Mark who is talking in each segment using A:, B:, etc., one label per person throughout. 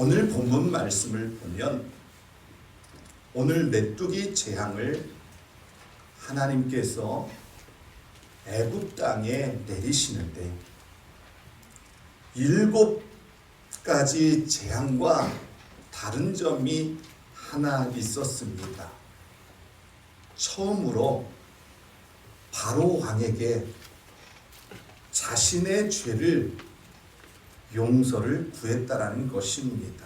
A: 오늘 본문 말씀을 보면 오늘 메뚜기 재앙을 하나님께서 애굽 땅에 내리시는데 7가지 재앙과 다른 점이 하나 있었습니다. 처음으로 바로 왕에게 자신의 죄를 용서를 구했다라는 것입니다.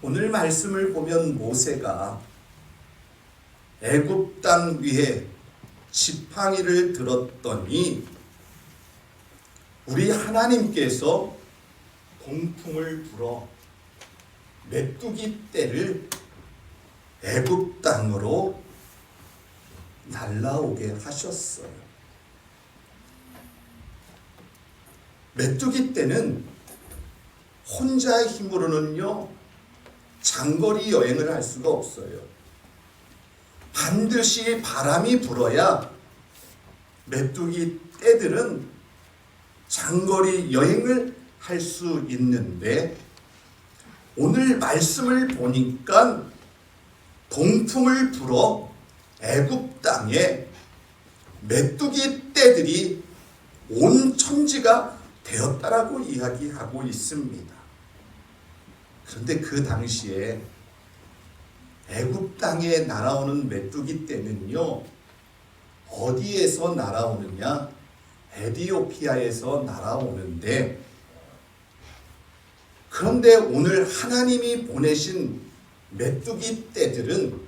A: 오늘 말씀을 보면 모세가 애굽 땅 위에 지팡이를 들었더니 우리 하나님께서 동풍을 불어 메뚜기 떼를 애굽 땅으로 날라오게 하셨어요. 메뚜기 떼는 혼자의 힘으로는요 장거리 여행을 할 수가 없어요. 반드시 바람이 불어야 메뚜기 떼들은 장거리 여행을 할 수 있는데 오늘 말씀을 보니까 동풍을 불어 애굽 땅에 메뚜기 떼들이 온 천지가 되었다라고 이야기하고 있습니다. 그런데 그 당시에 애굽 땅에 날아오는 메뚜기 떼는요 어디에서 날아오느냐? 에티오피아에서 날아오는데, 그런데 오늘 하나님이 보내신 메뚜기 떼들은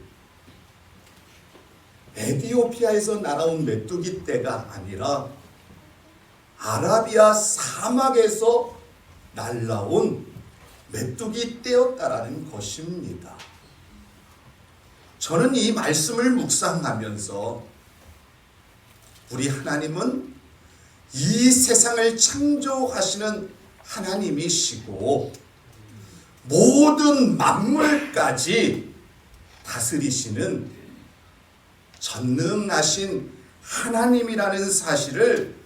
A: 에티오피아에서 날아온 메뚜기 떼가 아니라 아라비아 사막에서 날아온 메뚜기 떼였다라는 것입니다. 저는 이 말씀을 묵상하면서 우리 하나님은 이 세상을 창조하시는 하나님이시고 모든 만물까지 다스리시는 전능하신 하나님이라는 사실을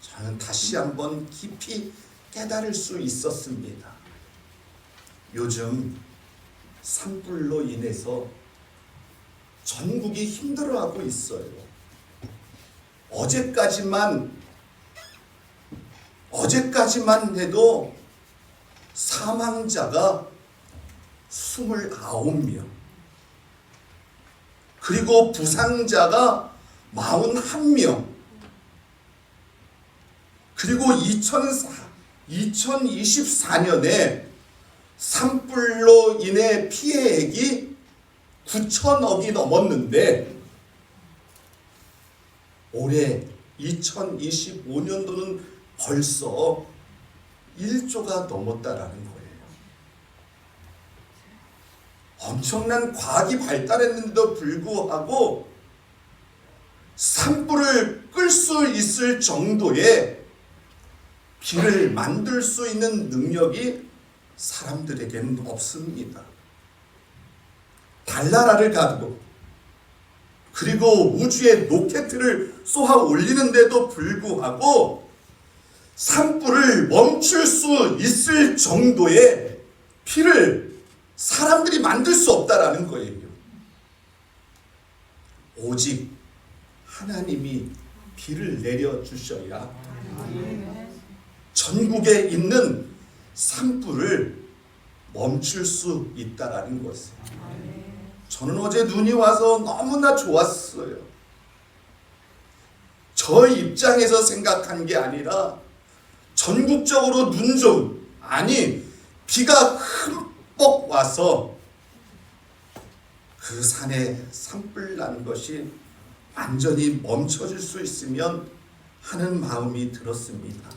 A: 저는 다시 한번 깊이 깨달을 수 있었습니다. 요즘 산불로 인해서 전국이 힘들어하고 있어요. 어제까지만 해도 사망자가 29명, 그리고 부상자가 41명, 그리고 2024년에 산불로 인해 피해액이 9천억이 넘었는데 올해 2025년도는 벌써 1조가 넘었다라는 거예요. 엄청난 과학이 발달했는데도 불구하고 산불을 끌 수 있을 정도의 비를 만들 수 있는 능력이 사람들에게는 없습니다. 달나라를 가지고 그리고 우주에 로켓을 쏘아 올리는데도 불구하고 산불을 멈출 수 있을 정도의 피를 사람들이 만들 수 없다라는 거예요. 오직 하나님이 비를 내려주셔야 전국에 있는 산불을 멈출 수 있다라는 것이에요. 저는 어제 눈이 와서 너무나 좋았어요. 저 입장에서 생각한 게 아니라 전국적으로 비가 흠뻑 와서 그 산에 산불 난 것이 완전히 멈춰질 수 있으면 하는 마음이 들었습니다.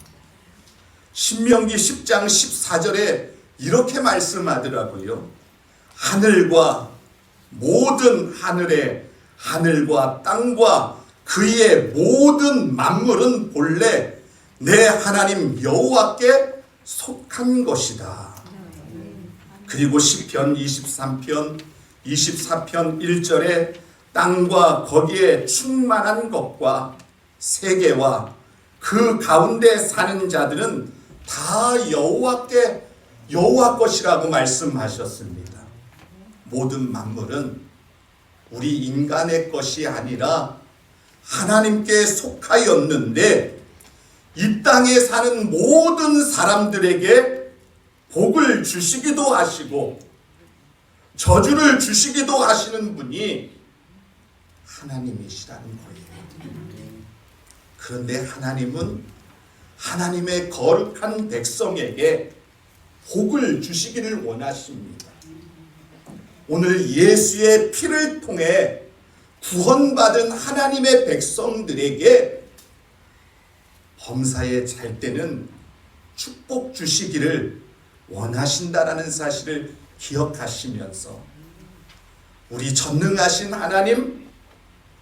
A: 신명기 10장 14절에 이렇게 말씀하더라고요. 하늘과 땅과 그의 모든 만물은 본래 내 하나님 여호와께 속한 것이다. 그리고 시편 23편 24편 1절에 땅과 거기에 충만한 것과 세계와 그 가운데 사는 자들은 다 여호와께 여호와 것이라고 말씀하셨습니다. 모든 만물은 우리 인간의 것이 아니라 하나님께 속하였는데 이 땅에 사는 모든 사람들에게 복을 주시기도 하시고 저주를 주시기도 하시는 분이 하나님이시라는 거예요. 그런데 하나님은 하나님의 거룩한 백성에게 복을 주시기를 원하십니다. 오늘 예수의 피를 통해 구원받은 하나님의 백성들에게 범사에 잘 때는 축복 주시기를 원하신다라는 사실을 기억하시면서 우리 전능하신 하나님,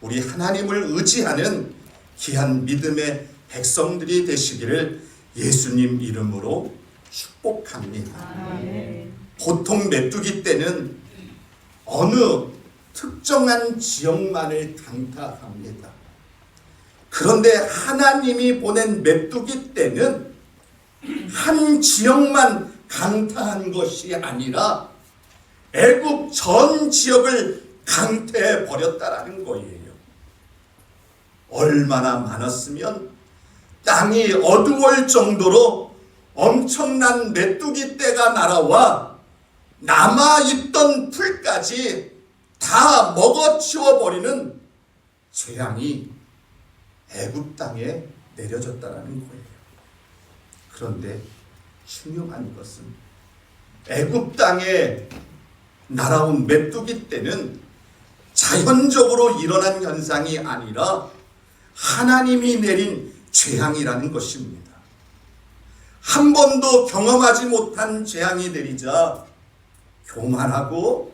A: 우리 하나님을 의지하는 귀한 믿음의 백성들이 되시기를 예수님 이름으로 축복합니다. 보통 메뚜기 떼는 어느 특정한 지역만을 강타합니다. 그런데 하나님이 보낸 메뚜기 떼는 한 지역만 강타한 것이 아니라 애굽 전 지역을 강태해 버렸다라는 거예요. 얼마나 많았으면 땅이 어두울 정도로 엄청난 메뚜기 떼가 날아와 남아있던 풀까지 다 먹어치워 버리는 재앙이 애굽 땅에 내려졌다라는 거예요. 그런데 중요한 것은 애굽 땅에 날아온 메뚜기 떼는 자연적으로 일어난 현상이 아니라 하나님이 내린 재앙이라는 것입니다. 한 번도 경험하지 못한 재앙이 내리자 교만하고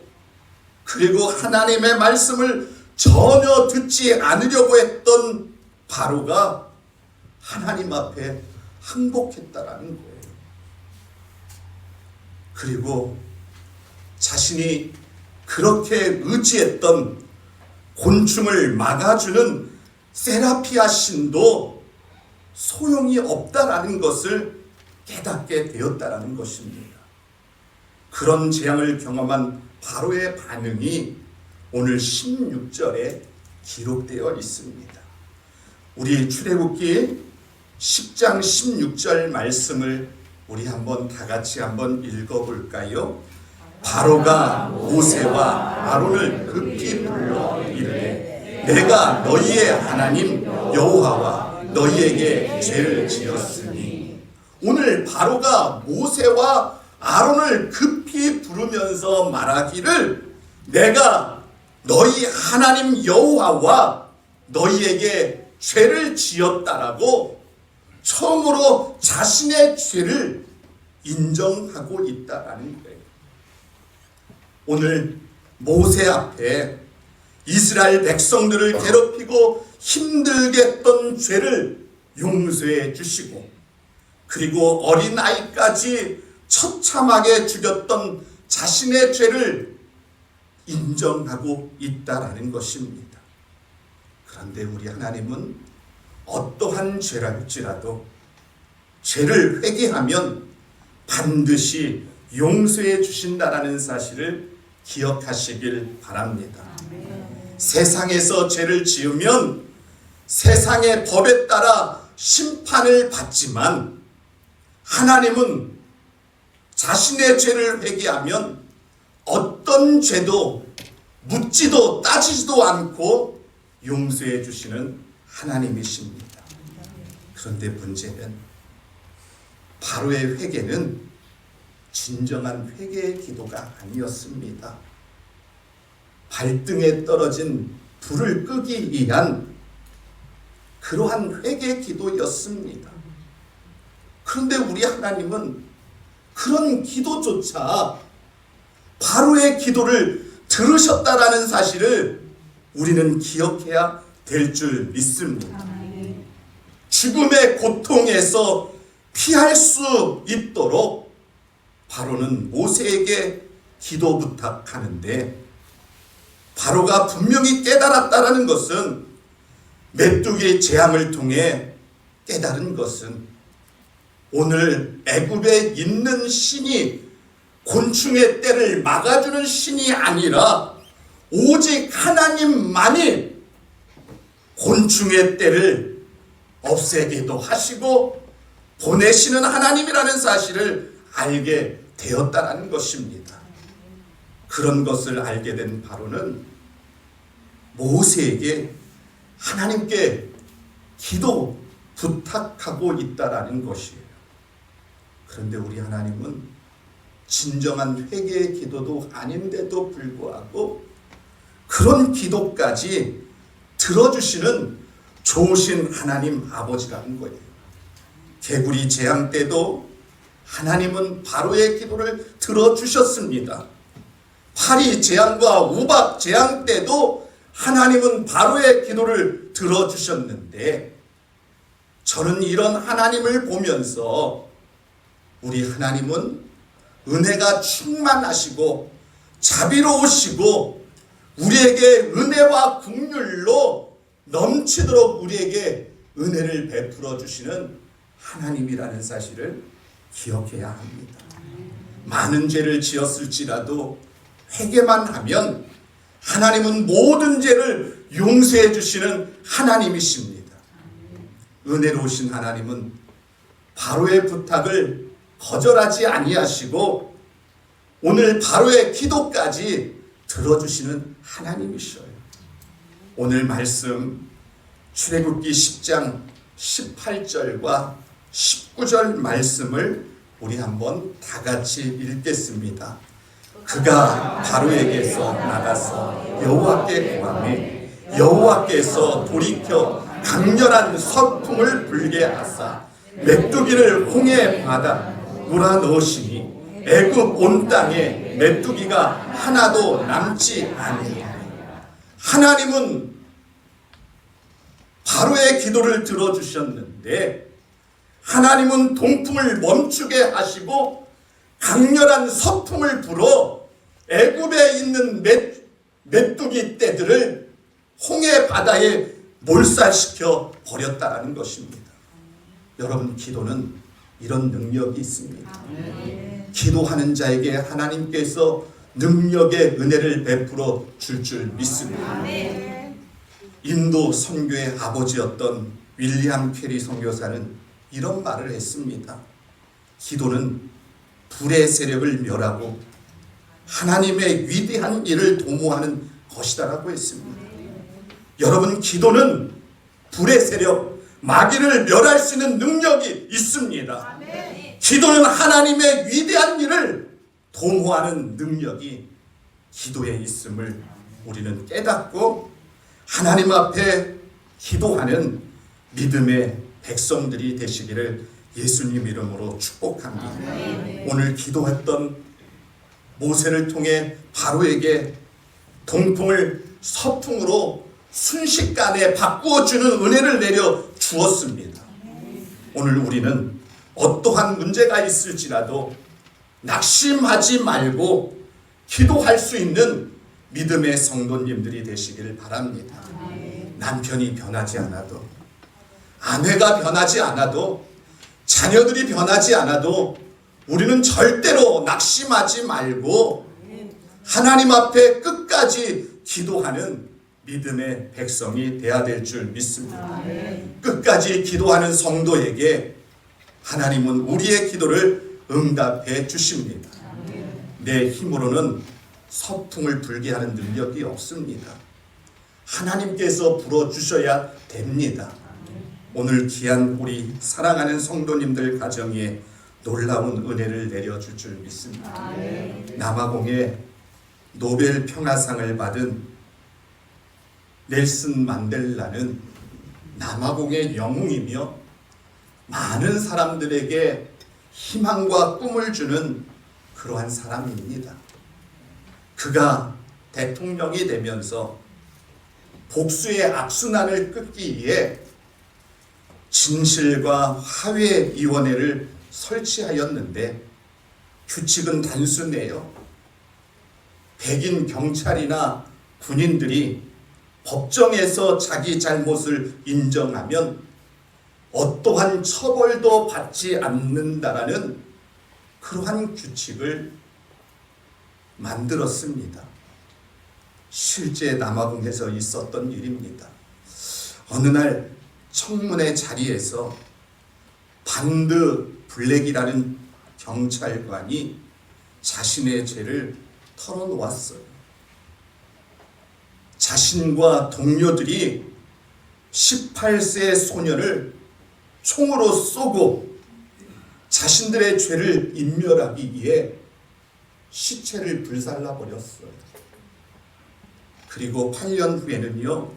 A: 그리고 하나님의 말씀을 전혀 듣지 않으려고 했던 바로가 하나님 앞에 항복했다라는 거예요. 그리고 자신이 그렇게 의지했던 곤충을 막아주는 세라피아 신도 소용이 없다라는 것을 깨닫게 되었다라는 것입니다. 그런 재앙을 경험한 바로의 반응이 오늘 16절에 기록되어 있습니다. 우리 출애굽기 10장 16절 말씀을 우리 한번 다 같이 한번 읽어볼까요? 바로가 모세와 아론을 급히 불러 이르되 내가 너희의 하나님 여호와와 너희에게 죄를 지었으니. 오늘 바로가 모세와 아론을 급히 부르면서 말하기를 내가 너희 하나님 여호와와 너희에게 죄를 지었다라고 처음으로 자신의 죄를 인정하고 있다라는 거예요. 오늘 모세 앞에 이스라엘 백성들을 괴롭히고 힘들게 했던 죄를 용서해 주시고 그리고 어린아이까지 처참하게 죽였던 자신의 죄를 인정하고 있다라는 것입니다. 그런데 우리 하나님은 어떠한 죄랄지라도 죄를 회개하면 반드시 용서해 주신다라는 사실을 기억하시길 바랍니다. 세상에서 죄를 지으면 세상의 법에 따라 심판을 받지만 하나님은 자신의 죄를 회개하면 어떤 죄도 묻지도 따지지도 않고 용서해 주시는 하나님이십니다. 그런데 문제는 바로의 회개는 진정한 회개의 기도가 아니었습니다. 발등에 떨어진 불을 끄기 위한 그러한 회개의 기도였습니다. 그런데 우리 하나님은 그런 기도조차 바로의 기도를 들으셨다라는 사실을 우리는 기억해야 될 줄 믿습니다. 죽음의 고통에서 피할 수 있도록 바로는 모세에게 기도 부탁하는데 바로가 분명히 깨달았다라는 것은 메뚜기의 재앙을 통해 깨달은 것은 오늘 애굽에 있는 신이 곤충의 떼를 막아주는 신이 아니라 오직 하나님만이 곤충의 떼를 없애기도 하시고 보내시는 하나님이라는 사실을 알게 되었다는 것입니다. 그런 것을 알게 된 바로는 모세에게 하나님께 기도 부탁하고 있다라는 것이에요. 그런데 우리 하나님은 진정한 회개의 기도도 아닌데도 불구하고 그런 기도까지 들어주시는 좋으신 하나님 아버지라는 거예요. 개구리 재앙 때도 하나님은 바로의 기도를 들어주셨습니다. 파리 재앙과 우박 재앙 때도 하나님은 바로의 기도를 들어주셨는데, 저는 이런 하나님을 보면서 우리 하나님은 은혜가 충만하시고 자비로우시고 우리에게 은혜와 긍휼로 넘치도록 우리에게 은혜를 베풀어 주시는 하나님이라는 사실을 기억해야 합니다. 많은 죄를 지었을지라도 회개만 하면 하나님은 모든 죄를 용서해 주시는 하나님이십니다. 은혜로우신 하나님은 바로의 부탁을 거절하지 아니하시고 오늘 바로의 기도까지 들어주시는 하나님이셔요. 오늘 말씀 출애굽기 10장 18절과 19절 말씀을 우리 한번 다 같이 읽겠습니다. 그가 바로에게서 나가서 여호와께 구하매 여호와께서 돌이켜 강렬한 서풍을 불게 하사 메뚜기를 홍해 바다 몰아 넣으시니 애굽 온 땅에 메뚜기가 하나도 남지 아니하니라. 하나님은 바로의 기도를 들어주셨는데 하나님은 동풍을 멈추게 하시고 강렬한 서풍을 불어 애굽에 있는 메뚜기 떼들을 홍해 바다에 몰살시켜 버렸다라는 것입니다. 여러분, 기도는 이런 능력이 있습니다. 기도하는 자에게 하나님께서 능력의 은혜를 베풀어 줄 믿습니다. 인도 선교의 아버지였던 윌리엄 캐리 선교사는 이런 말을 했습니다. 기도는 불의 세력을 멸하고 하나님의 위대한 일을 도모하는 것이다라고 했습니다. 여러분, 기도는 불의 세력, 마귀를 멸할 수 있는 능력이 있습니다. 기도는 하나님의 위대한 일을 도모하는 능력이 기도에 있음을 우리는 깨닫고 하나님 앞에 기도하는 믿음의 백성들이 되시기를 예수님 이름으로 축복합니다. 오늘 기도했던 모세를 통해 바로에게 동풍을 서풍으로 순식간에 바꾸어주는 은혜를 내려 주었습니다. 오늘 우리는 어떠한 문제가 있을지라도 낙심하지 말고 기도할 수 있는 믿음의 성도님들이 되시기를 바랍니다. 남편이 변하지 않아도, 아내가 변하지 않아도, 자녀들이 변하지 않아도 우리는 절대로 낙심하지 말고 하나님 앞에 끝까지 기도하는 믿음의 백성이 되어야 될 줄 믿습니다. 끝까지 기도하는 성도에게 하나님은 우리의 기도를 응답해 주십니다. 내 힘으로는 서풍을 불게 하는 능력이 없습니다. 하나님께서 불어주셔야 됩니다. 오늘 귀한 우리 사랑하는 성도님들 가정에 놀라운 은혜를 내려줄 줄 믿습니다. 남아공의 노벨 평화상을 받은 넬슨 만델라는 남아공의 영웅이며 많은 사람들에게 희망과 꿈을 주는 그러한 사람입니다. 그가 대통령이 되면서 복수의 악순환을 끊기 위해 진실과 화해위원회를 설치하였는데 규칙은 단순해요. 백인 경찰이나 군인들이 법정에서 자기 잘못을 인정하면 어떠한 처벌도 받지 않는다라는 그러한 규칙을 만들었습니다. 실제 남아공에서 있었던 일입니다. 어느 날 청문회 자리에서 반드 블랙이라는 경찰관이 자신의 죄를 털어놓았어요. 자신과 동료들이 18세 소년을 총으로 쏘고 자신들의 죄를 인멸하기 위해 시체를 불살라버렸어요. 그리고 8년 후에는요,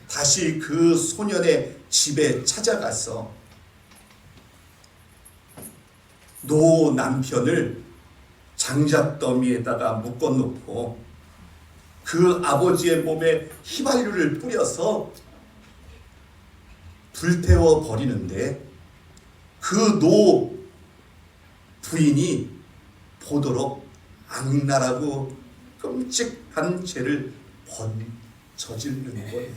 A: 다시 그 소년의 집에 찾아가서 노 남편을 장작더미에다가 묶어놓고 그 아버지의 몸에 휘발유를 뿌려서 불태워 버리는데 그 노 부인이 보도록 악랄하고 끔찍한 죄를 저지르는 거예요.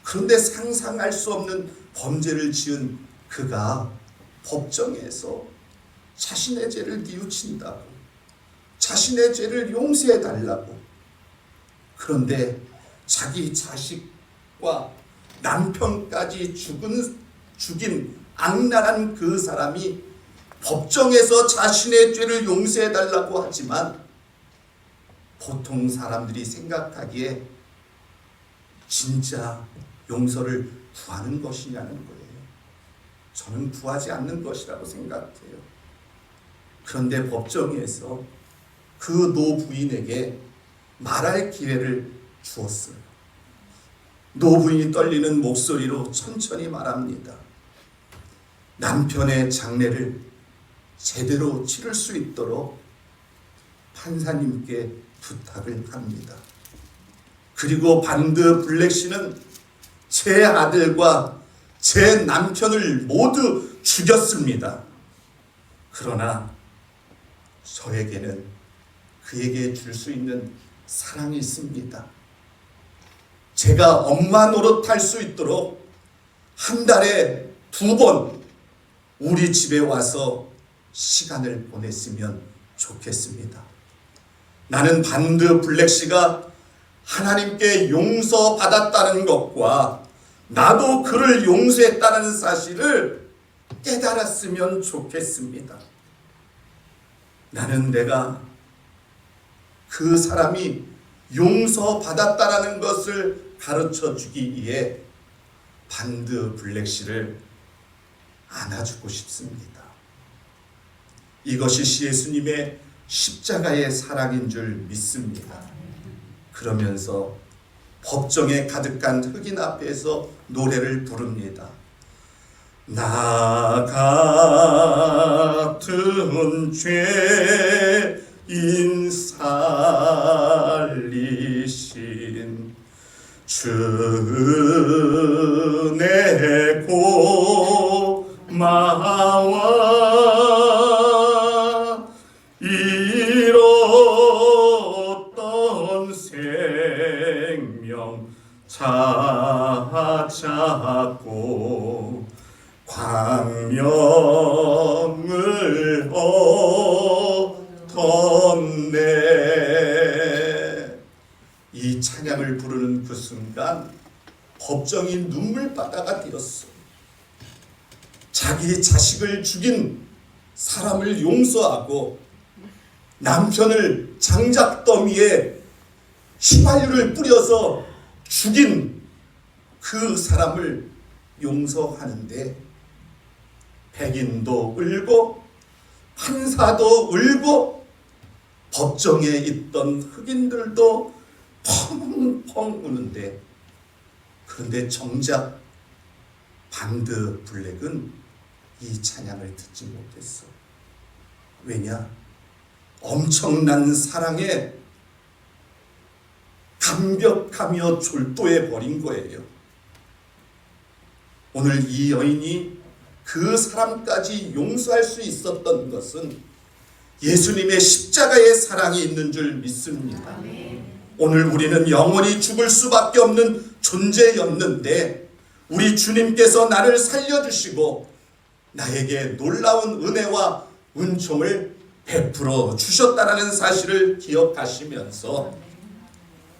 A: 그런데 상상할 수 없는 범죄를 지은 그가 법정에서 자신의 죄를 뉘우친다고, 자신의 죄를 용서해달라고. 그런데 자기 자식과 남편까지 죽인 악랄한 그 사람이 법정에서 자신의 죄를 용서해달라고 하지만 보통 사람들이 생각하기에 진짜 용서를 구하는 것이냐는 거예요. 저는 구하지 않는 것이라고 생각해요. 그런데 법정에서 그 노부인에게 말할 기회를 주었어요. 노부인이 떨리는 목소리로 천천히 말합니다. 남편의 장례를 제대로 치를 수 있도록 판사님께 부탁을 합니다. 그리고 반드 블랙 씨는 제 아들과 제 남편을 모두 죽였습니다. 그러나 저에게는 그에게 줄 수 있는 사랑이 있습니다. 제가 엄마 노릇할 수 있도록 한 달에 2번 우리 집에 와서 시간을 보냈으면 좋겠습니다. 나는 반드 블랙 씨가 하나님께 용서받았다는 것과 나도 그를 용서했다는 사실을 깨달았으면 좋겠습니다. 나는 내가 그 사람이 용서받았다는 것을 가르쳐 주기 위해 반드 블랙 씨를 안아주고 싶습니다. 이것이 예수님의 십자가의 사랑인 줄 믿습니다. 그러면서 법정에 가득한 흑인 앞에서 노래를 부릅니다. 나 같은 죄인 살리신 주내 고마워 잃었던 생명 찾았고 광명을 얻었네. 이 찬양을 부르는 그 순간 법정이 눈물바다가 되었어. 자기 자식을 죽인 사람을 용서하고 남편을 장작더미에 휘발유를 뿌려서 죽인 그 사람을 용서하는데 백인도 울고 판사도 울고 법정에 있던 흑인들도 펑펑 우는데, 그런데 정작 반드 블랙은 이 찬양을 듣지 못했어. 왜냐? 엄청난 사랑에 감격하며 졸도해 버린 거예요. 오늘 이 여인이 그 사람까지 용서할 수 있었던 것은 예수님의 십자가의 사랑이 있는 줄 믿습니다. 오늘 우리는 영원히 죽을 수밖에 없는 존재였는데 우리 주님께서 나를 살려주시고 나에게 놀라운 은혜와 은총을 베풀어 주셨다라는 사실을 기억하시면서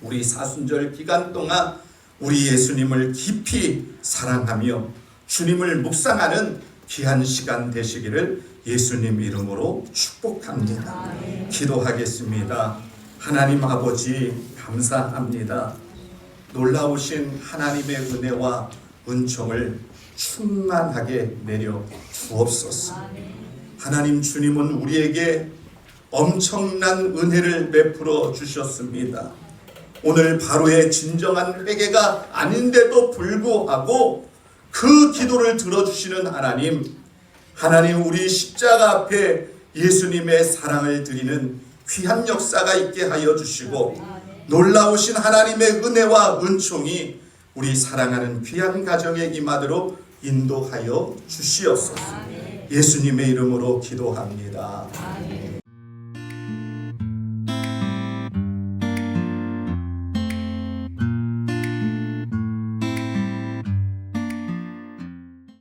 A: 우리 사순절 기간 동안 우리 예수님을 깊이 사랑하며 주님을 묵상하는 귀한 시간 되시기를 예수님 이름으로 축복합니다. 기도하겠습니다. 하나님 아버지 감사합니다. 놀라우신 하나님의 은혜와 은총을 충만하게 내려 주옵소서. 하나님 주님은 우리에게 엄청난 은혜를 베풀어 주셨습니다. 오늘 바로의 진정한 회개가 아닌데도 불구하고 그 기도를 들어주시는 하나님 우리 십자가 앞에 예수님의 사랑을 드리는 귀한 역사가 있게 하여 주시고 놀라우신 하나님의 은혜와 은총이 우리 사랑하는 귀한 가정에 임하도록 인도하여 주시옵소서. 예수님의 이름으로 기도합니다.